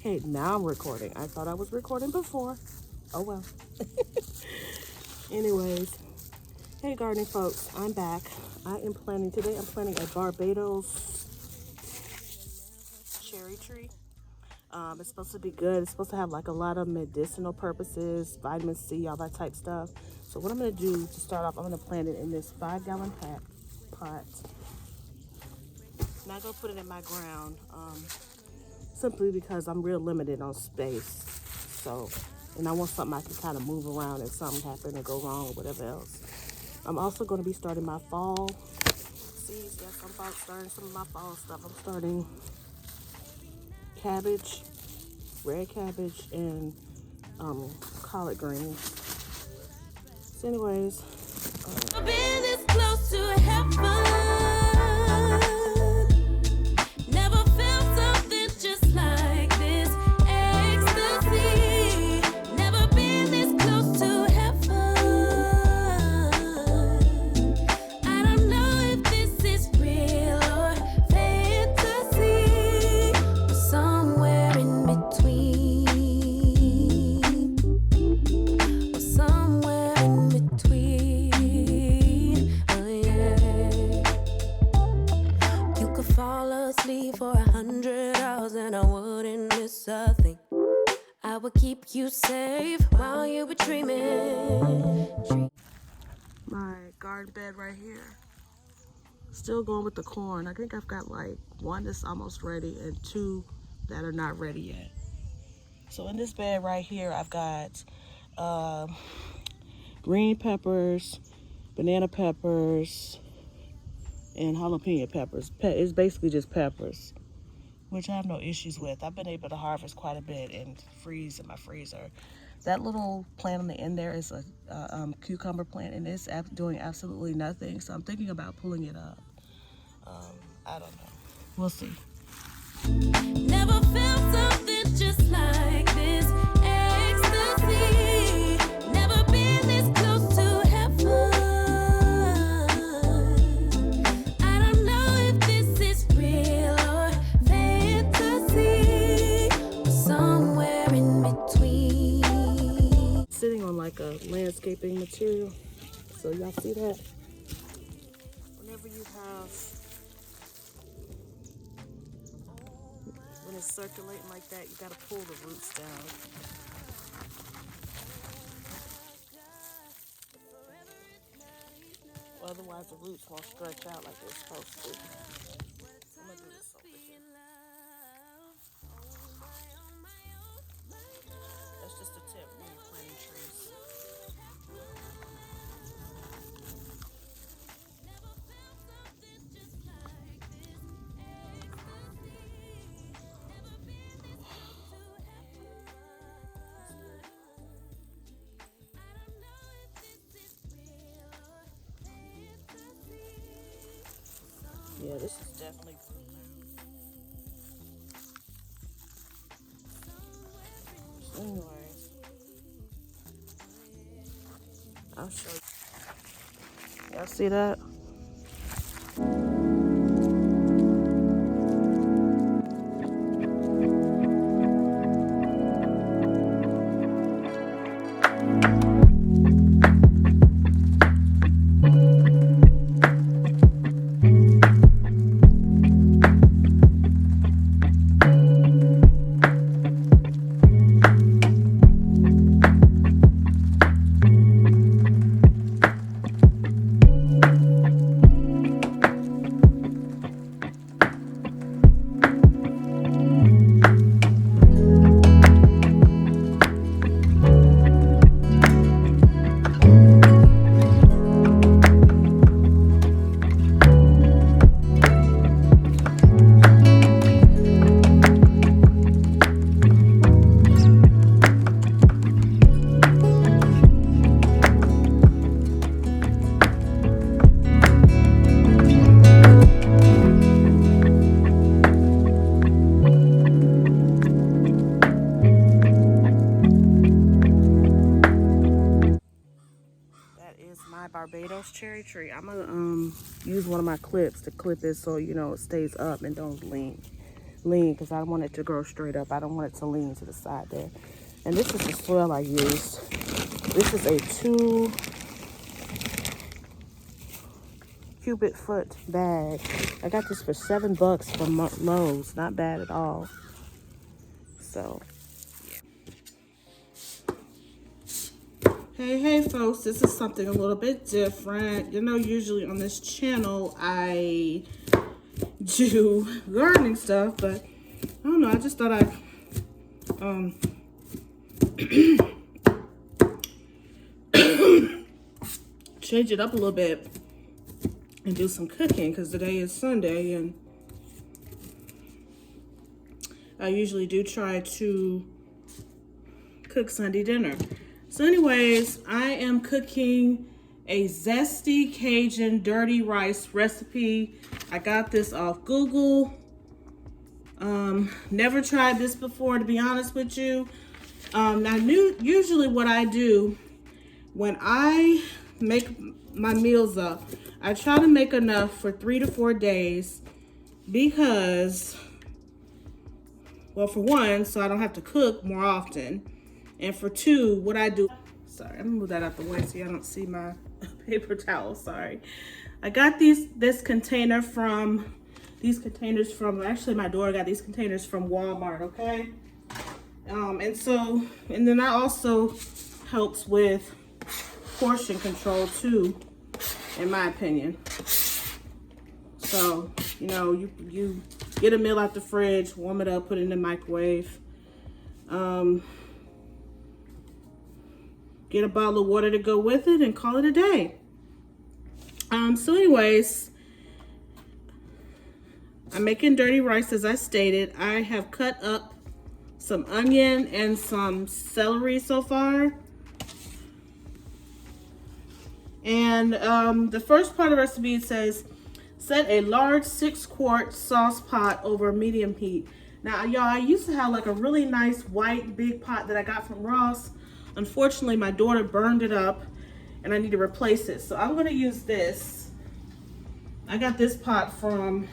Okay, now I'm recording. I thought I was recording before. Oh well. Anyways, hey gardening folks, I'm back. I'm planting a Barbados cherry tree. It's supposed to be good. It's supposed to have like a lot of medicinal purposes, vitamin C, all that type stuff. So what I'm gonna do to start off, I'm gonna plant it in this 5-gallon pot. Not gonna put it in my ground, simply because I'm real limited on space. So, and I want something I can kind of move around if something happen to go wrong or whatever else. I'm also going to be starting my fall seeds. Yes, I'm about starting some of my fall stuff. I'm starting cabbage, red cabbage, and collard greens. So anyways, I've been this close to heaven. Never felt something just like this ecstasy. Never been this close to heaven. I don't know if this is real or fantasy, or somewhere in between, or somewhere in between. Oh yeah. You could fall asleep for 100 hours and I wouldn't miss a thing. I would keep you safe while you were dreaming. My garden bed right here. Still going with the corn. I think I've got like one that's almost ready and two that are not ready yet. So in this bed right here, I've got green peppers, banana peppers, and jalapeno peppers. It's basically just peppers, which I have no issues with. I've been able to harvest quite a bit and freeze in my freezer. That little plant on the end there is a cucumber plant, and it's doing absolutely nothing. So I'm thinking about pulling it up. I don't know. We'll see. Never felt something just like this ecstasy. Never been this close to heaven. I don't know if this is real or fantasy, or somewhere in between. Sitting on like a landscaping material. So y'all see that? Whenever you have, when it's circulating like that, you gotta pull the roots down. Otherwise the roots won't stretch out like they're supposed to. I'm gonna do this over here. That's just a tip when you're planting trees. Yeah, this is definitely fruit now. Anyways, I'll show you. Y'all see that? Barbados cherry tree. I'm gonna use one of my clips to clip it so you know it stays up and don't lean lean because I want it to grow straight up. I don't want it to lean to the side there. And this is the soil I used. This is a 2 cubic foot bag. I got this for $7 from Lowe's. Not bad at all. So, hey folks, this is something a little bit different. You know, usually on this channel I do gardening stuff, but I don't know, I just thought I'd change it up a little bit and do some cooking, because today is Sunday and I usually do try to cook Sunday dinner. So anyways, I am cooking a zesty Cajun dirty rice recipe. I got this off Google. Never tried this before, to be honest with you. Now, usually what I do when I make my meals up, I try to make enough for 3 to 4 days because, well, for one, so I don't have to cook more often. And for two, what I do, sorry, I'm gonna move that out the way so y'all don't see my paper towel, sorry. I got this container from, actually my daughter got these containers from Walmart, okay? And then that also helps with portion control too, in my opinion. So, you know, you get a meal out the fridge, warm it up, put it in the microwave. Get a bottle of water to go with it and call it a day. So anyways, I'm making dirty rice as I stated. I have cut up some onion and some celery so far. And the first part of the recipe, it says, set a large 6-quart sauce pot over medium heat. Now, y'all, I used to have like a really nice white big pot that I got from Ross. Unfortunately, my daughter burned it up and I need to replace it. So I'm gonna use this. I got this pot from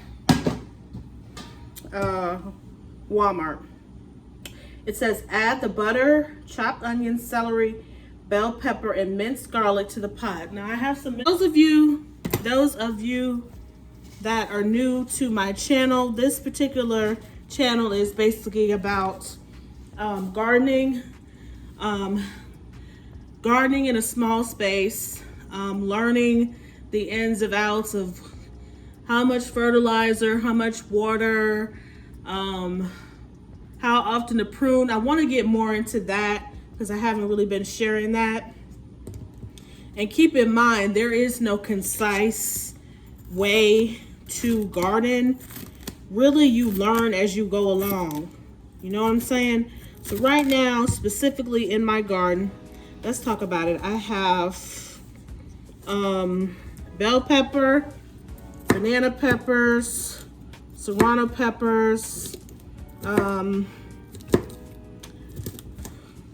Walmart. It says add the butter, chopped onion, celery, bell pepper, and minced garlic to the pot. Now I have some, those of you that are new to my channel, this particular channel is basically about gardening in a small space, learning the ins and outs of how much fertilizer, how much water, how often to prune. I want to get more into that because I haven't really been sharing that. And keep in mind, there is no concise way to garden. Really, you learn as you go along. You know what I'm saying? So right now, specifically in my garden, let's talk about it. I have bell pepper, banana peppers, serrano peppers,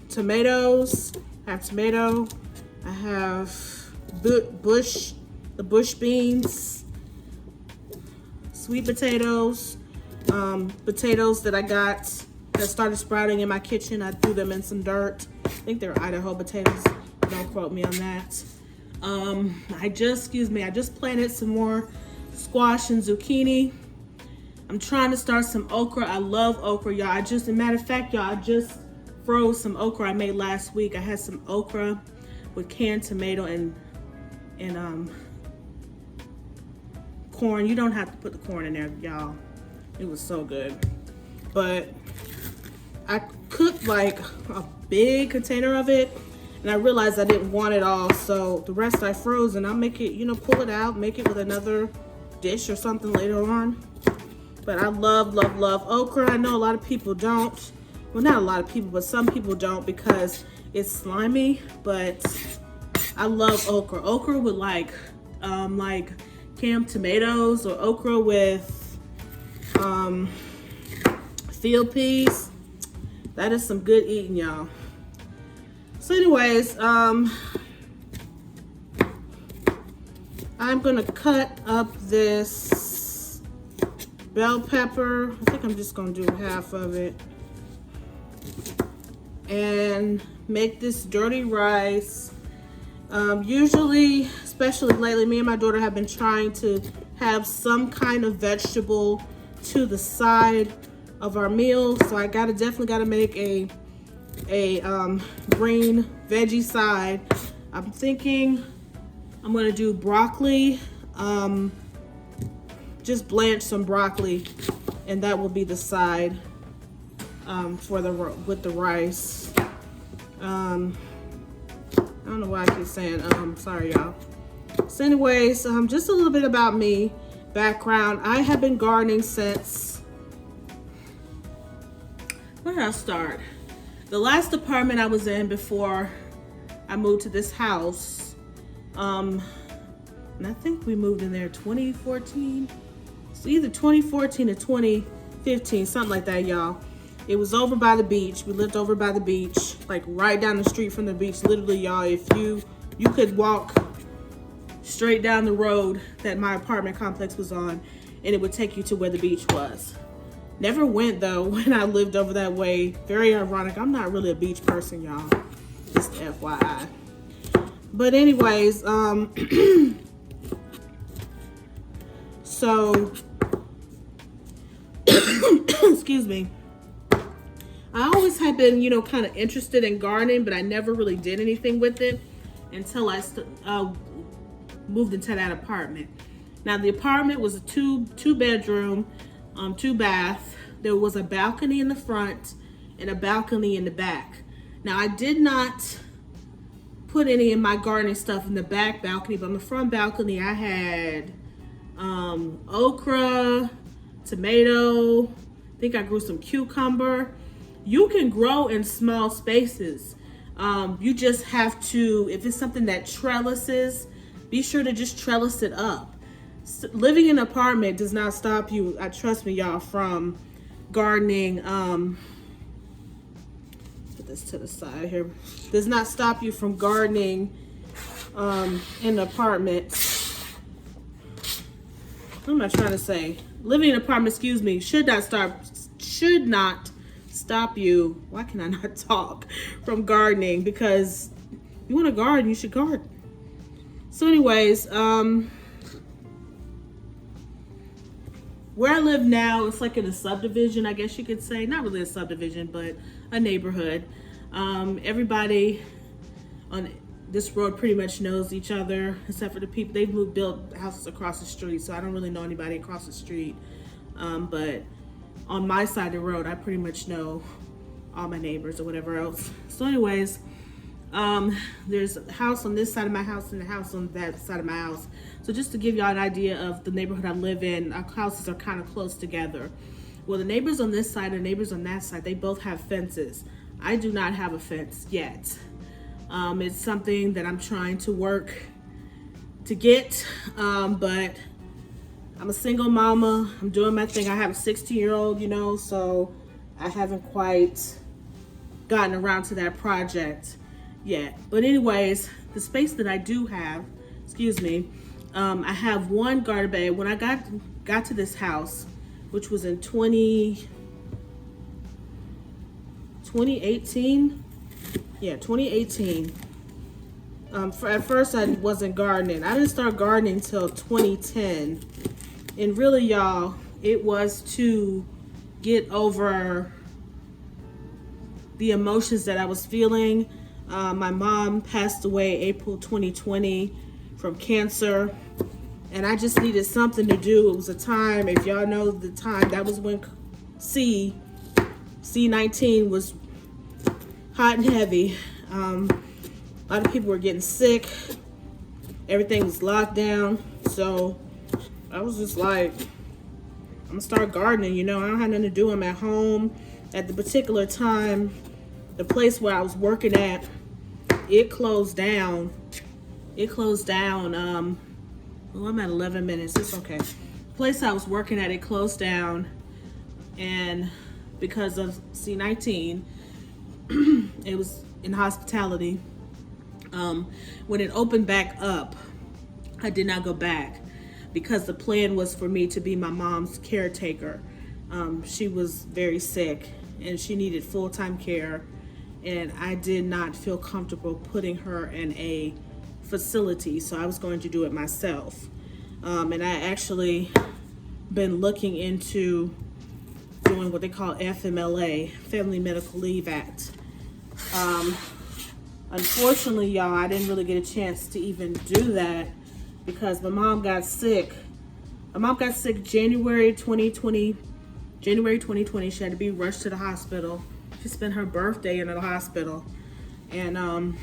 tomatoes. I have tomato. I have the bush beans, sweet potatoes, potatoes that I got that started sprouting in my kitchen. I threw them in some dirt. I think they're Idaho potatoes. Don't quote me on that. I just planted some more squash and zucchini. I'm trying to start some okra. I love okra, y'all. I just froze some okra I made last week. I had some okra with canned tomato and corn. You don't have to put the corn in there, y'all. It was so good. But I cooked like a big container of it and I realized I didn't want it all, so the rest I froze, and I'll make it, you know, pull it out, make it with another dish or something later on. But I love okra. I know a lot of people don't. Well, not a lot of people, but some people don't because it's slimy, but I love okra. Okra with like canned tomatoes, or okra with field peas. That is some good eating, y'all. So anyways, I'm gonna cut up this bell pepper. I think I'm just gonna do half of it. And make this dirty rice. Usually, especially lately, me and my daughter have been trying to have some kind of vegetable to the side of our meal. So I definitely gotta make a green veggie side. I'm thinking I'm gonna do broccoli. Just blanch some broccoli, and that will be the side with the rice. I don't know why I keep saying sorry y'all. So anyways, just a little bit about me, background. I have been gardening since, where did I start? The last apartment I was in before I moved to this house, and I think we moved in there 2014. It's either 2014 or 2015, something like that, y'all. It was over by the beach. We lived over by the beach, like right down the street from the beach. Literally, y'all, if you could walk straight down the road that my apartment complex was on, and it would take you to where the beach was. Never went though when I lived over that way. Very ironic. I'm not really a beach person, y'all. Just FYI. But anyways, so excuse me. I always had been, kind of interested in gardening, but I never really did anything with it until I moved into that apartment. Now the apartment was a two bedroom, 2 bath. There was a balcony in the front and a balcony in the back. Now I did not put any of my gardening stuff in the back balcony, but on the front balcony I had okra, tomato. I think I grew some cucumber. You can grow in small spaces. You just have to, if it's something that trellises, be sure to just trellis it up. Living in an apartment does not stop you, trust me y'all, from gardening. Put this to the side here. Does not stop you from gardening in an apartment. What am I trying to say? Living in an apartment, excuse me, should not stop you. Why can I not talk? From gardening, because you want to garden, you should garden. So anyways, where I live now, it's like in a subdivision, I guess you could say. Not really a subdivision, but a neighborhood. Everybody on this road pretty much knows each other, except for the people. They've built houses across the street, so I don't really know anybody across the street. But on my side of the road, I pretty much know all my neighbors or whatever else. So anyways, there's a house on this side of my house and a house on that side of my house. So just to give y'all an idea of the neighborhood I live in, our houses are kind of close together. Well, the neighbors on this side and the neighbors on that side, they both have fences. I do not have a fence yet. It's something that I'm trying to work to get, but I'm a single mama. I'm doing my thing. I have a 16-year-old, so I haven't quite gotten around to that project yet. But anyways, the space that I do have, I have one garden bed. When I got to this house, which was in 2018. Yeah, 2018. At first I wasn't gardening. I didn't start gardening till 2010. And really, y'all, it was to get over the emotions that I was feeling. My mom passed away April 2020 from cancer, and I just needed something to do. It was a time, if y'all know the time, that was when C-19 was hot and heavy. A lot of people were getting sick. Everything was locked down. So I was just like, I'm gonna start gardening. I don't have nothing to do. I'm at home. At the particular time, the place where I was working at, it closed down. I'm at 11 minutes. It's okay. The place I was working at, it closed down. And because of C-19, it was in hospitality. When it opened back up, I did not go back. because the plan was for me to be my mom's caretaker. She was very sick and she needed full-time care, and I did not feel comfortable putting her in a facility, so I was going to do it myself. And I actually been looking into doing what they call FMLA, Family Medical Leave Act. Unfortunately, y'all, I didn't really get a chance to even do that because my mom got sick. My mom got sick January 2020. She had to be rushed to the hospital. She spent her birthday in the hospital and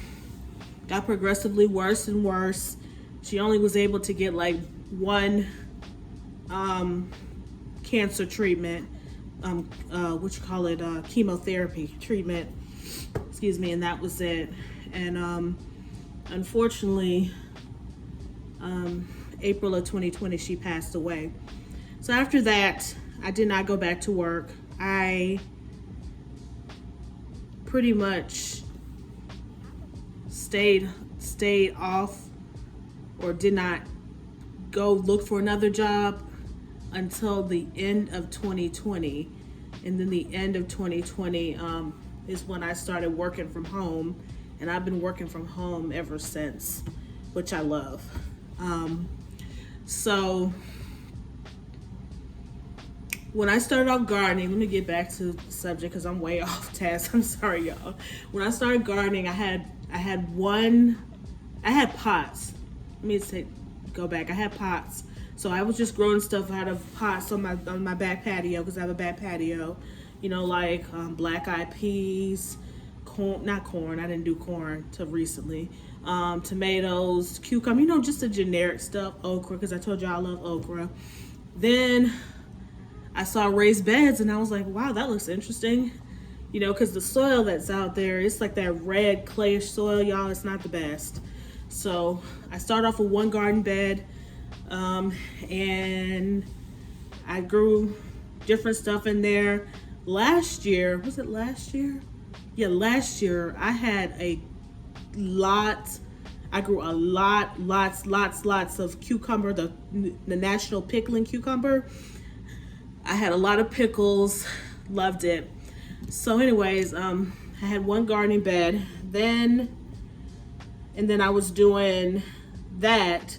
got progressively worse and worse. She only was able to get like one cancer treatment, chemotherapy treatment, excuse me, and that was it. And unfortunately, April of 2020, she passed away. So after that, I did not go back to work. I pretty much stayed off, or did not go look for another job until the end of 2020. And then the end of 2020 is when I started working from home, and I've been working from home ever since, which I love. So when I started off gardening, let me get back to the subject because I'm way off task. I'm sorry, y'all. When I started gardening, I had pots. Let me go back. I had pots. So I was just growing stuff out of pots on my back patio, because I have a back patio. You know, like black eyed peas, not corn. I didn't do corn till recently. Tomatoes, cucumber, you know, just the generic stuff. Okra, because I told you I love okra. Then I saw raised beds and I was like, wow, that looks interesting. You know, because the soil that's out there, it's like that red clayish soil, y'all. It's not the best. So I started off with one garden bed, and I grew different stuff in there. Last year, was it last year? Yeah, last year I had a lot. I grew a lots of cucumber, the national pickling cucumber. I had a lot of pickles, loved it. So anyways, I had one gardening bed, and then I was doing that,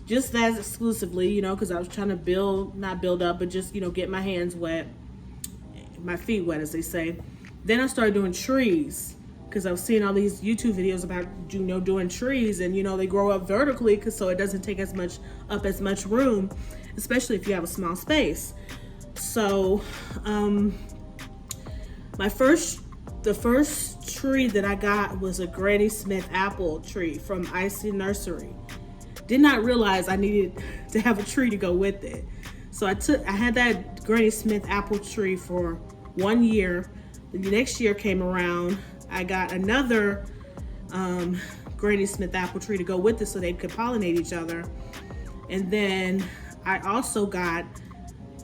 just that exclusively, you know, because I was trying to not build up, but just, you know, get my hands wet, my feet wet, as they say. Then I started doing trees, because I was seeing all these YouTube videos about, you know, doing trees, and, you know, they grow up vertically, so it doesn't take as much room, especially if you have a small space. So, the first tree that I got was a Granny Smith apple tree from Icy Nursery. Did not realize I needed to have a tree to go with it. So I had that Granny Smith apple tree for 1 year. The next year came around, I got another Granny Smith apple tree to go with it so they could pollinate each other. And then I also got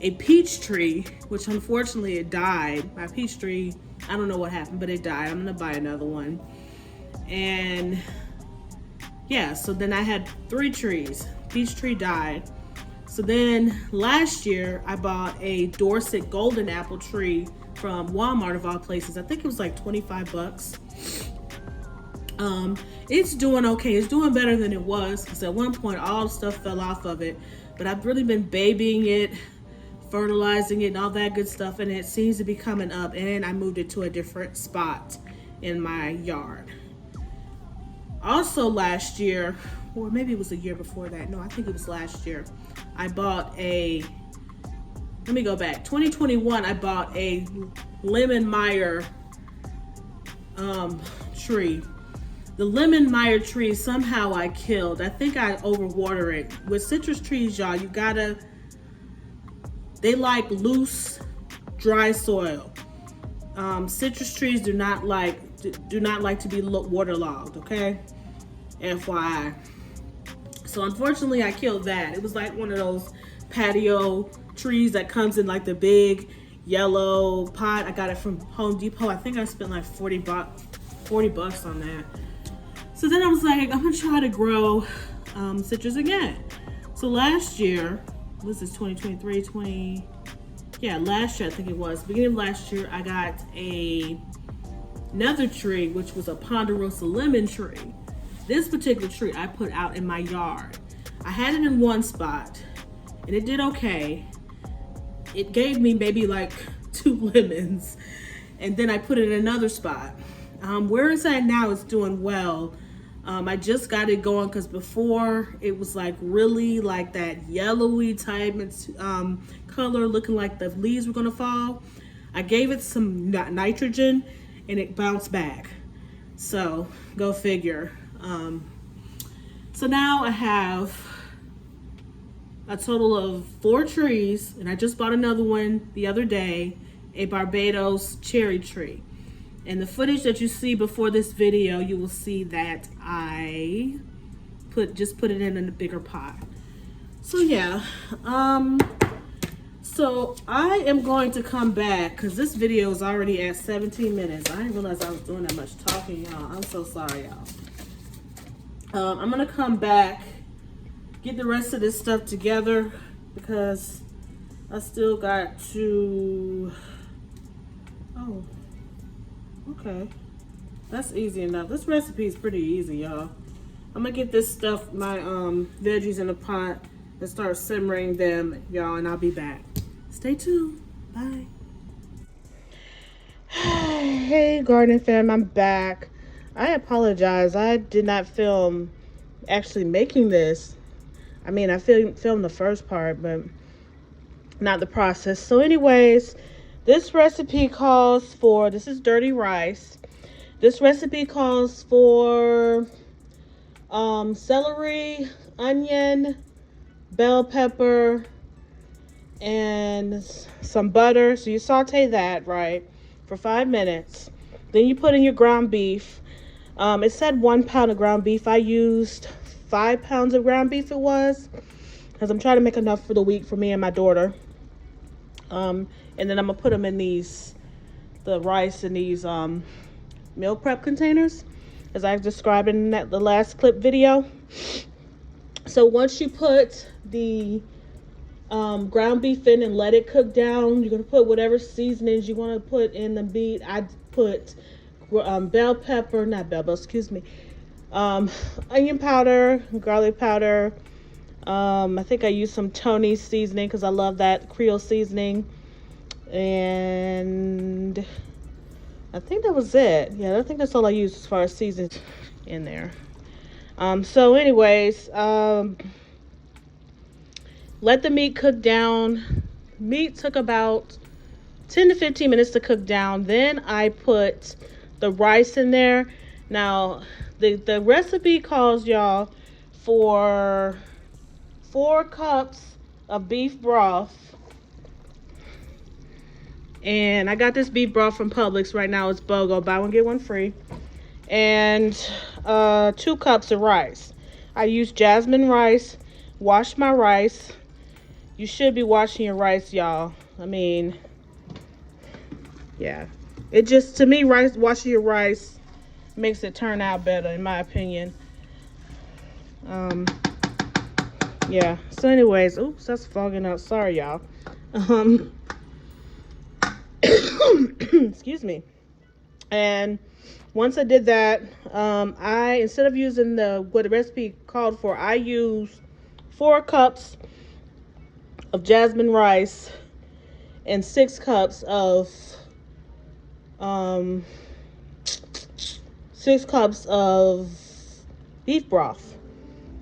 a peach tree, which unfortunately it died. My peach tree, I don't know what happened, but it died. I'm gonna buy another one. And yeah, so then I had 3 trees. Peach tree died. So then last year I bought a Dorset golden apple tree from Walmart of all places. I think it was like 25 bucks. It's doing okay. It's doing better than it was, because at one point all the stuff fell off of it. But I've really been babying it, fertilizing it, and all that good stuff, and it seems to be coming up. And I moved it to a different spot in my yard. Also last year, or maybe it was a year before that. No, I think it was last year. I bought let me go back. 2021, I bought a lemon Meyer tree. The lemon Meyer tree somehow I killed. I think I overwater it. With citrus trees, y'all, they like loose, dry soil. Citrus trees do not like to be waterlogged, okay? FYI. So unfortunately I killed that. It was like one of those patio trees that comes in like the big yellow pot. I got it from Home Depot. I think I spent like 40 bucks on that. So then I was like, I'm gonna try to grow citrus again. So last year, this is 2023, last year I think it was, beginning of last year, I got another tree, which was a Ponderosa lemon tree. This particular tree I put out in my yard. I had it in one spot, and it did okay. It gave me maybe like 2 lemons, and then I put it in another spot. Where it's at now, it's doing well. I just got it going because before it was like really like that yellowy type color, looking like the leaves were gonna fall. I gave it some nitrogen and it bounced back. So go figure. So now I have a total of 4 trees, and I just bought another one the other day, a Barbados cherry tree. And the footage that you see before this video, you will see that I just put it in a bigger pot. So yeah, so I am going to come back because this video is already at 17 minutes. I didn't realize I was doing that much talking, y'all. I'm so sorry, y'all. I'm gonna come back, get the rest of this stuff together because I still got to, oh, okay, that's easy enough. This recipe is pretty easy, y'all. I'm gonna get this stuff, my veggies in a pot and start simmering them, y'all, and I'll be back. Stay tuned. Bye. Hey, garden fam, I'm back. I apologize. I did not film actually making this. I mean, I filmed the first part, but not the process. So anyways, this recipe calls for, this is dirty rice. This recipe calls for celery, onion, bell pepper, and some butter. So you saute that, right, for 5 minutes. Then you put in your ground beef. It said 1 pound of ground beef. I used 5 pounds of ground beef it was, because I'm trying to make enough for the week for me and my daughter. And then I'm gonna put them in the rice in these meal prep containers, as I described in the last clip video. So once you put the ground beef in and let it cook down, you're gonna put whatever seasonings you want to put in the meat. I put bell pepper, not bell, excuse me, onion powder, garlic powder. I think I used some Tony's seasoning because I love that Creole seasoning. And I think that was it. Yeah, I think that's all I used as far as seasons in there. So anyways, let the meat cook down. Meat took about 10 to 15 minutes to cook down. Then I put the rice in there. Now, the recipe calls, y'all, for 4 cups of beef broth. And I got this beef broth from Publix. Right now it's BOGO, buy one get one free. And 2 cups of rice. I used jasmine rice. Wash my rice. You should be washing your rice, y'all. I mean, yeah. It just, to me, washing your rice makes it turn out better, in my opinion. Yeah. So anyways, oops, that's fogging up. Sorry, y'all. Excuse me. And once I did that, I, instead of using what the recipe called for, I used 4 cups of jasmine rice and 6 cups of 6 cups of beef broth,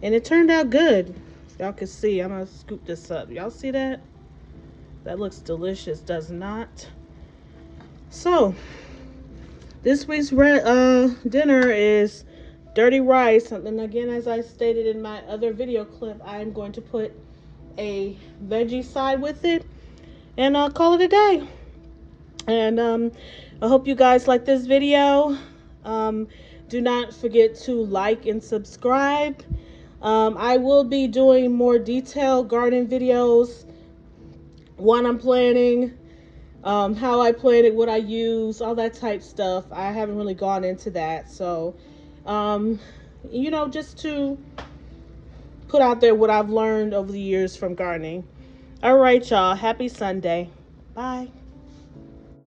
and it turned out good. Y'all can see. I'm gonna scoop this up. Y'all see that? That looks delicious, does not? So this week's dinner is dirty rice. And again, as I stated in my other video clip, I'm going to put a veggie side with it, and I'll call it a day. And I hope you guys like this video. Do not forget to like and subscribe. I will be doing more detailed garden videos, what I'm planning, how I plan it, what I use, all that type stuff. I haven't really gone into that. So, you know, just to put out there what I've learned over the years from gardening. All right, y'all. Happy Sunday. Bye.